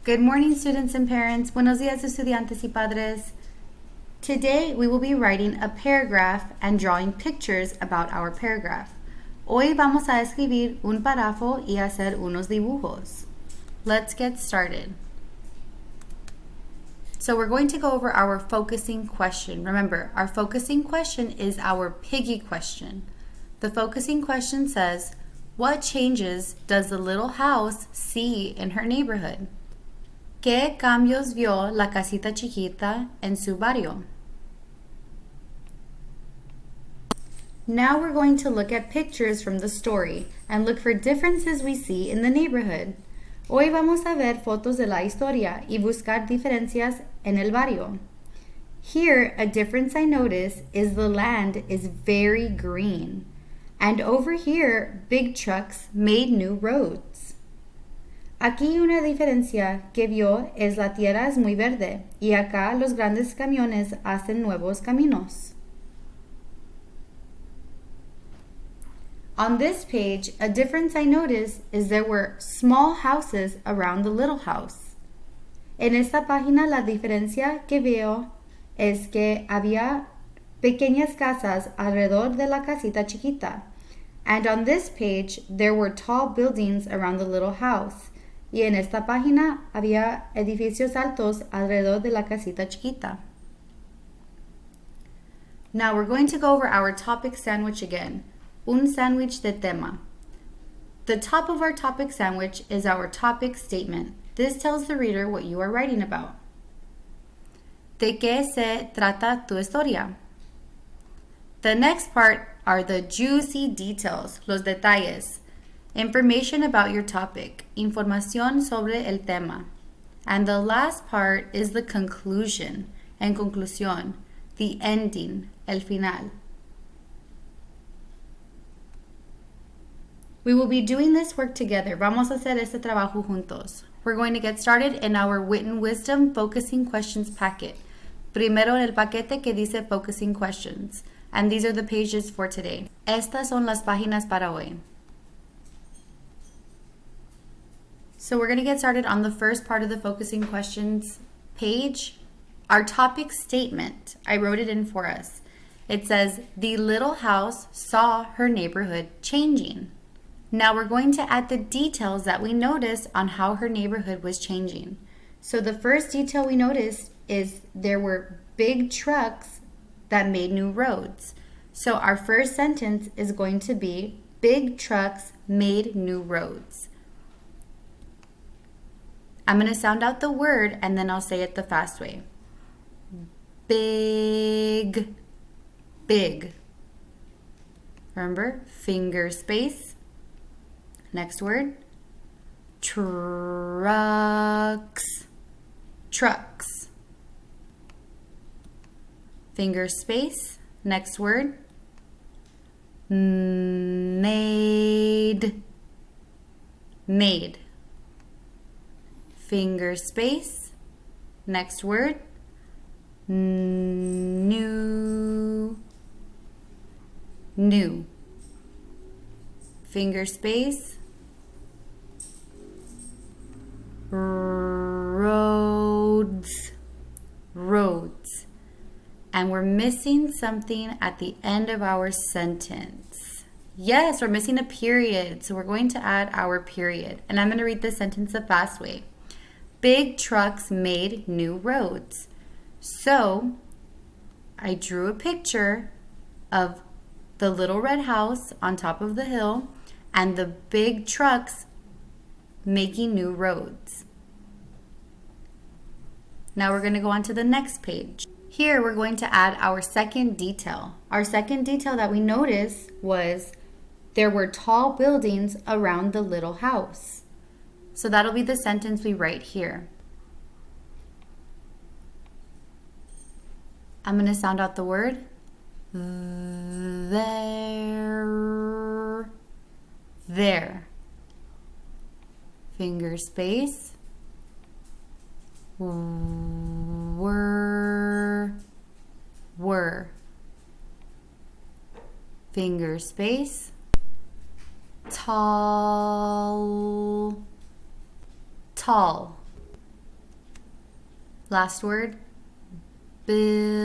Good morning, students and parents. Buenos días, estudiantes y padres. Today, we will be writing a paragraph and drawing pictures about our paragraph. Hoy vamos a escribir un párrafo y hacer unos dibujos. Let's get started. So we're going to go over our focusing question. Remember, our focusing question is our piggy question. The focusing question says, what changes does the little house see in her neighborhood? ¿Qué cambios vio la casita chiquita en su barrio? Now we're going to look at pictures from the story and look for differences we see in the neighborhood. Hoy vamos a ver fotos de la historia y buscar diferencias en el barrio. Here, a difference I notice is the land is very green. And over here, big trucks made new roads. Aquí una diferencia que vio es la tierra es muy verde y acá los grandes camiones hacen nuevos caminos. On this page, a difference I noticed is there were small houses around the little house. En esta página la diferencia que veo es que había pequeñas casas alrededor de la casita chiquita. And on this page, there were tall buildings around the little house. Y en esta página había edificios altos alrededor de la casita chiquita. Now we're going to go over our topic sandwich again. Un sándwich de tema. The top of our topic sandwich is our topic statement. This tells the reader what you are writing about. ¿De qué se trata tu historia? The next part are the juicy details, los detalles. Information about your topic, información sobre el tema. And the last part is the conclusion, en conclusión, the ending, el final. We will be doing this work together. Vamos a hacer este trabajo juntos. We're going to get started in our Wit Wisdom Focusing Questions packet. Primero en el paquete que dice Focusing Questions. And these are the pages for today. Estas son las páginas para hoy. So we're going to get started on the first part of the Focusing Questions page. Our topic statement, I wrote it in for us. It says, the little house saw her neighborhood changing. Now we're going to add the details that we noticed on how her neighborhood was changing. So the first detail we noticed is there were big trucks that made new roads. So our first sentence is going to be, big trucks made new roads. I'm going to sound out the word and then I'll say it the fast way. Big, big. Remember, finger space. Next word. Trucks, trucks. Finger space. Next word. Made, made. Finger space. Next word. New, new. Finger space. Roads, roads. And we're missing something at the end of our sentence. Yes, we're missing a period. So we're going to add our period. And I'm going to read this sentence the fast way. Big trucks made new roads. So I drew a picture of the little red house on top of the hill and the big trucks making new roads. Now we're going to go on to the next page. Here we're going to add our second detail. Our second detail that we noticed was there were tall buildings around the little house. So that'll be the sentence we write here. I'm going to sound out the word. There. There. Finger space. Were. Finger space. Tall. Tall. Last word, buildings.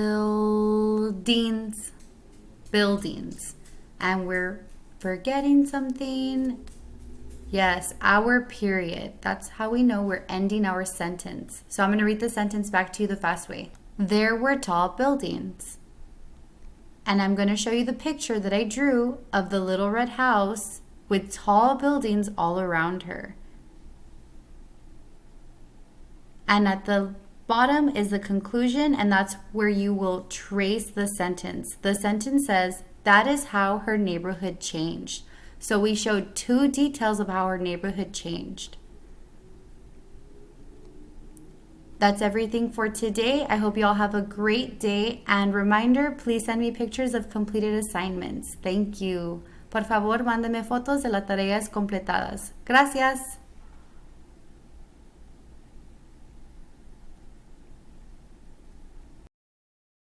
Buildings. And we're forgetting something. Yes, our period. That's how we know we're ending our sentence. So I'm going to read the sentence back to you the fast way. There were tall buildings. And I'm going to show you the picture that I drew of the little red house with tall buildings all around her. And at the bottom is the conclusion, and that's where you will trace the sentence. The sentence says, that is how her neighborhood changed. So we showed 2 details of how her neighborhood changed. That's everything for today. I hope you all have a great day. And reminder, please send me pictures of completed assignments. Thank you. Por favor, mándame fotos de las tareas completadas. Gracias.